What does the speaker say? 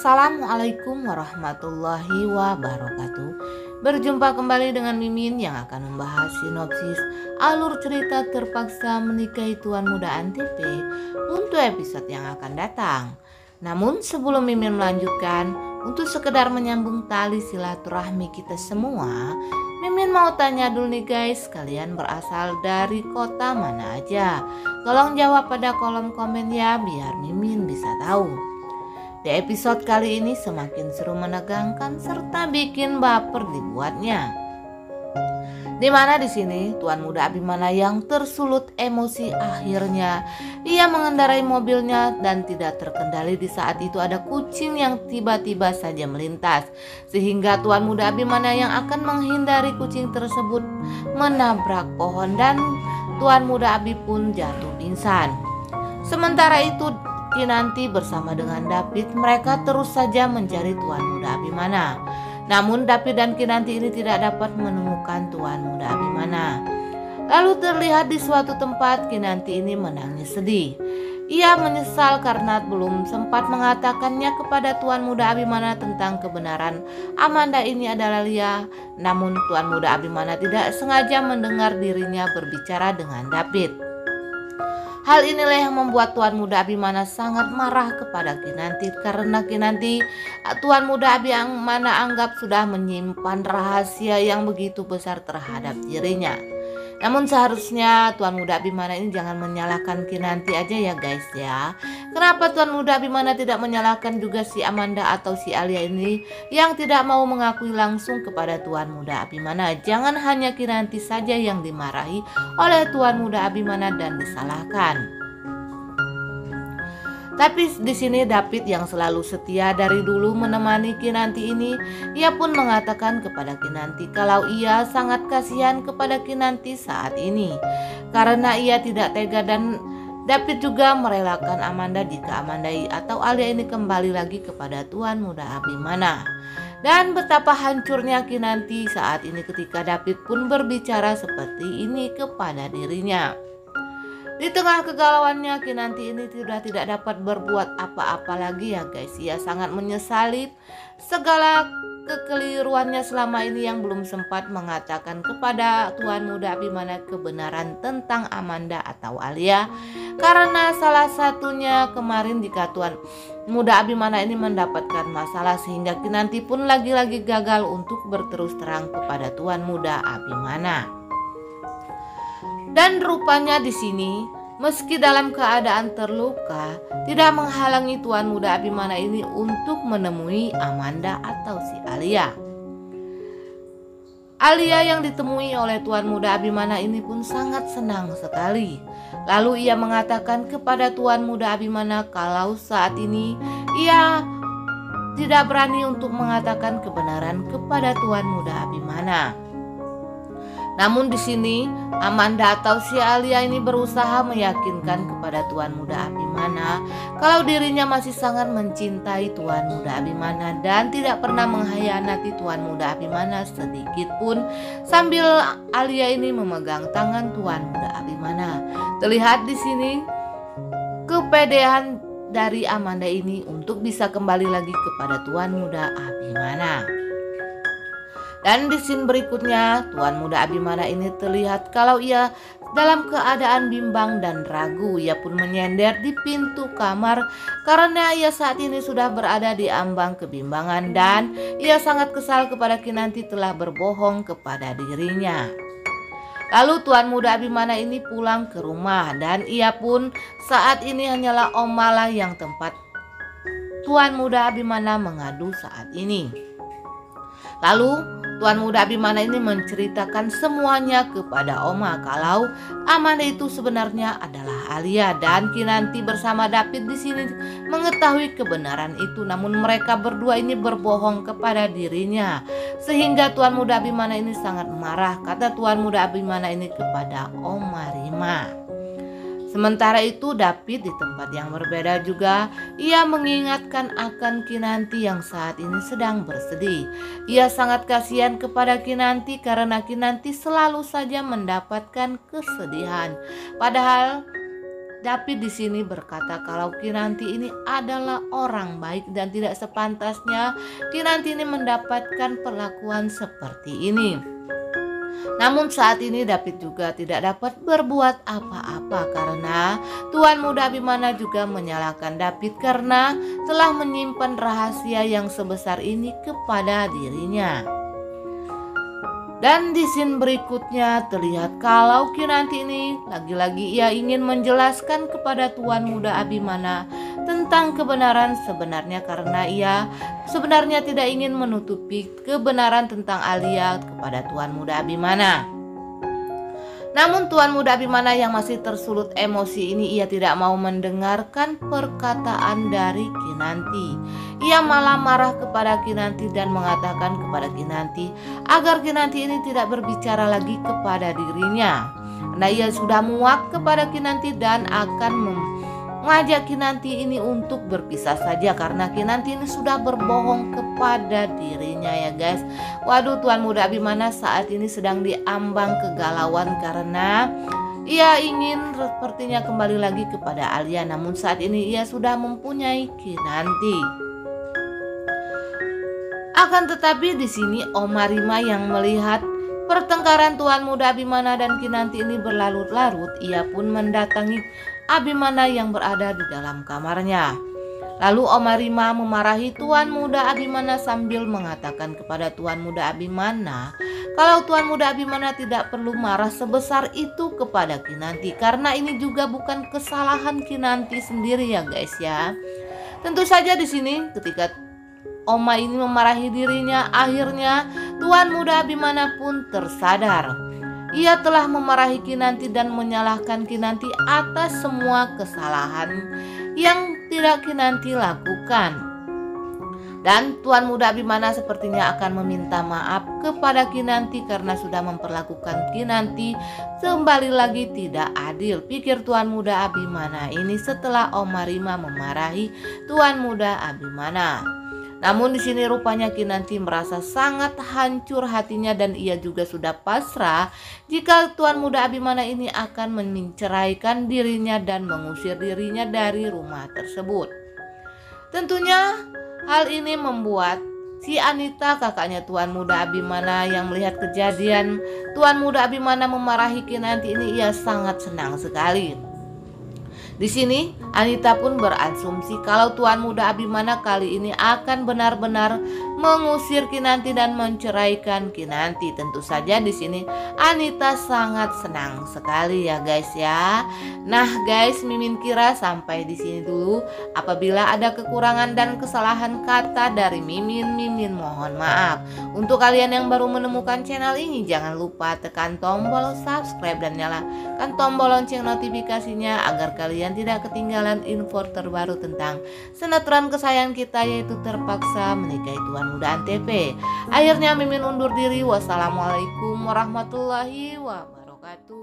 Assalamualaikum warahmatullahi wabarakatuh. Berjumpa kembali dengan Mimin yang akan membahas sinopsis alur cerita Terpaksa Menikahi Tuan Muda Antv untuk episode yang akan datang. Namun sebelum Mimin melanjutkan, untuk sekedar menyambung tali silaturahmi kita semua, Mimin mau tanya dulu nih guys, kalian berasal dari kota mana aja? Tolong jawab pada kolom komen ya, biar Mimin bisa tahu. Di episode kali ini semakin seru, menegangkan serta bikin baper dibuatnya. Dimana di sini Tuan Muda Abimana yang tersulut emosi, akhirnya ia mengendarai mobilnya dan tidak terkendali. Di saat itu ada kucing yang tiba-tiba saja melintas, sehingga Tuan Muda Abimana yang akan menghindari kucing tersebut menabrak pohon dan Tuan Muda Abi pun jatuh pingsan. Sementara itu Kinanti bersama dengan David, mereka terus saja mencari Tuan Muda Abimana. Namun David dan Kinanti ini tidak dapat menemukan Tuan Muda Abimana. Lalu terlihat di suatu tempat Kinanti ini menangis sedih. Ia menyesal karena belum sempat mengatakannya kepada Tuan Muda Abimana tentang kebenaran Amanda ini adalah Lia. Namun Tuan Muda Abimana tidak sengaja mendengar dirinya berbicara dengan David. Hal inilah yang membuat Tuan Muda Abimana sangat marah kepada Kinanti, karena Kinanti Tuan Muda Abimana anggap sudah menyimpan rahasia yang begitu besar terhadap dirinya. Namun seharusnya Tuan Muda Abimana ini jangan menyalahkan Kinanti aja ya guys ya. Kenapa Tuan Muda Abimana tidak menyalahkan juga si Amanda atau si Alia ini yang tidak mau mengakui langsung kepada Tuan Muda Abimana? Jangan hanya Kinanti saja yang dimarahi oleh Tuan Muda Abimana dan disalahkan. Tapi di sini David yang selalu setia dari dulu menemani Kinanti ini, ia pun mengatakan kepada Kinanti kalau ia sangat kasihan kepada Kinanti saat ini karena ia tidak tega, dan David juga merelakan Amanda jika Amanda atau Alia ini kembali lagi kepada Tuan Muda Abimana. Dan betapa hancurnya Kinanti saat ini ketika David pun berbicara seperti ini kepada dirinya. Di tengah kegalauannya, Kinanti ini sudah tidak dapat berbuat apa-apa lagi ya guys. Ia sangat menyesali segala kekeliruannya selama ini yang belum sempat mengatakan kepada Tuan Muda Abimana kebenaran tentang Amanda atau Alia. Karena salah satunya kemarin jika Tuan Muda Abimana ini mendapatkan masalah, sehingga Kinanti pun lagi-lagi gagal untuk berterus terang kepada Tuan Muda Abimana. Dan rupanya di sini, meski dalam keadaan terluka, tidak menghalangi Tuan Muda Abimana ini untuk menemui Amanda atau si Alia. Alia yang ditemui oleh Tuan Muda Abimana ini pun sangat senang sekali. Lalu ia mengatakan kepada Tuan Muda Abimana kalau saat ini ia tidak berani untuk mengatakan kebenaran kepada Tuan Muda Abimana. Namun di sini Amanda atau si Alia ini berusaha meyakinkan kepada Tuan Muda Abimana kalau dirinya masih sangat mencintai Tuan Muda Abimana dan tidak pernah mengkhianati Tuan Muda Abimana sedikit pun, sambil Alia ini memegang tangan Tuan Muda Abimana. Terlihat di sini kepedean dari Amanda ini untuk bisa kembali lagi kepada Tuan Muda Abimana. Dan di scene berikutnya, Tuan Muda Abimana ini terlihat kalau ia dalam keadaan bimbang dan ragu. Ia pun menyender di pintu kamar karena ia saat ini sudah berada di ambang kebimbangan dan ia sangat kesal kepada Kinanti telah berbohong kepada dirinya. Lalu Tuan Muda Abimana ini pulang ke rumah dan ia pun saat ini hanyalah Om Mala yang tempat Tuan Muda Abimana mengadu saat ini. Lalu Tuan Muda Abimana ini menceritakan semuanya kepada Oma kalau Amanda itu sebenarnya adalah Alia, dan Kinanti bersama David di sini mengetahui kebenaran itu, namun mereka berdua ini berbohong kepada dirinya, sehingga Tuan Muda Abimana ini sangat marah, kata Tuan Muda Abimana ini kepada Oma Rima. Sementara itu David di tempat yang berbeda juga ia mengingatkan akan Kinanti yang saat ini sedang bersedih. Ia sangat kasihan kepada Kinanti karena Kinanti selalu saja mendapatkan kesedihan. Padahal David di sini berkata kalau Kinanti ini adalah orang baik dan tidak sepantasnya Kinanti ini mendapatkan perlakuan seperti ini. Namun saat ini David juga tidak dapat berbuat apa-apa karena Tuan Muda Abimana juga menyalahkan David karena telah menyimpan rahasia yang sebesar ini kepada dirinya. Dan di scene berikutnya terlihat kalau Kinanti ini lagi-lagi ia ingin menjelaskan kepada Tuan Muda Abimana tentang kebenaran sebenarnya karena ia sebenarnya tidak ingin menutupi kebenaran tentang Alia kepada Tuan Muda Abimana. Namun Tuan Muda Abimana yang masih tersulut emosi ini ia tidak mau mendengarkan perkataan dari Kinanti. Ia malah marah kepada Kinanti dan mengatakan kepada Kinanti agar Kinanti ini tidak berbicara lagi kepada dirinya. Karena ia sudah muak kepada Kinanti dan akan mengajak Kinanti ini untuk berpisah saja karena Kinanti ini sudah berbohong kepada dirinya ya guys. Waduh, Tuan Muda Abimana saat ini sedang diambang kegalauan karena ia ingin sepertinya kembali lagi kepada Alia, namun saat ini ia sudah mempunyai Kinanti. Akan tetapi di sini Oma Rima yang melihat pertengkaran Tuan Muda Abimana dan Kinanti ini berlarut-larut, ia pun mendatangi Abimana yang berada di dalam kamarnya. Lalu Oma Rima memarahi Tuan Muda Abimana sambil mengatakan kepada Tuan Muda Abimana kalau Tuan Muda Abimana tidak perlu marah sebesar itu kepada Kinanti karena ini juga bukan kesalahan Kinanti sendiri ya guys ya. Tentu saja di sini ketika Oma ini memarahi dirinya, akhirnya Tuan Muda Abimana pun tersadar. Ia telah memarahi Kinanti dan menyalahkan Kinanti atas semua kesalahan yang tidak Kinanti lakukan. Dan Tuan Muda Abimana sepertinya akan meminta maaf kepada Kinanti karena sudah memperlakukan Kinanti kembali lagi tidak adil, pikir Tuan Muda Abimana ini setelah Oma Rima memarahi Tuan Muda Abimana. Namun di sini rupanya Kinanti merasa sangat hancur hatinya dan ia juga sudah pasrah jika Tuan Muda Abimana ini akan menceraikan dirinya dan mengusir dirinya dari rumah tersebut. Tentunya hal ini membuat si Anita, kakaknya Tuan Muda Abimana, yang melihat kejadian Tuan Muda Abimana memarahi Kinanti ini ia sangat senang sekali. Di sini Anita pun berasumsi kalau Tuan Muda Abimana kali ini akan benar-benar mengusir Kinanti dan menceraikan Kinanti. Tentu saja di sini Anita sangat senang sekali ya guys ya. Nah guys, Mimin kira sampai di sini dulu. Apabila ada kekurangan dan kesalahan kata dari Mimin mohon maaf. Untuk kalian yang baru menemukan channel ini, jangan lupa tekan tombol subscribe dan nyalakan tombol lonceng notifikasinya agar kalian tidak ketinggalan info terbaru tentang sinetron kesayangan kita yaitu Terpaksa Menikahi Tuan Muda Antv. Akhirnya Mimin undur diri. Wassalamualaikum warahmatullahi wabarakatuh.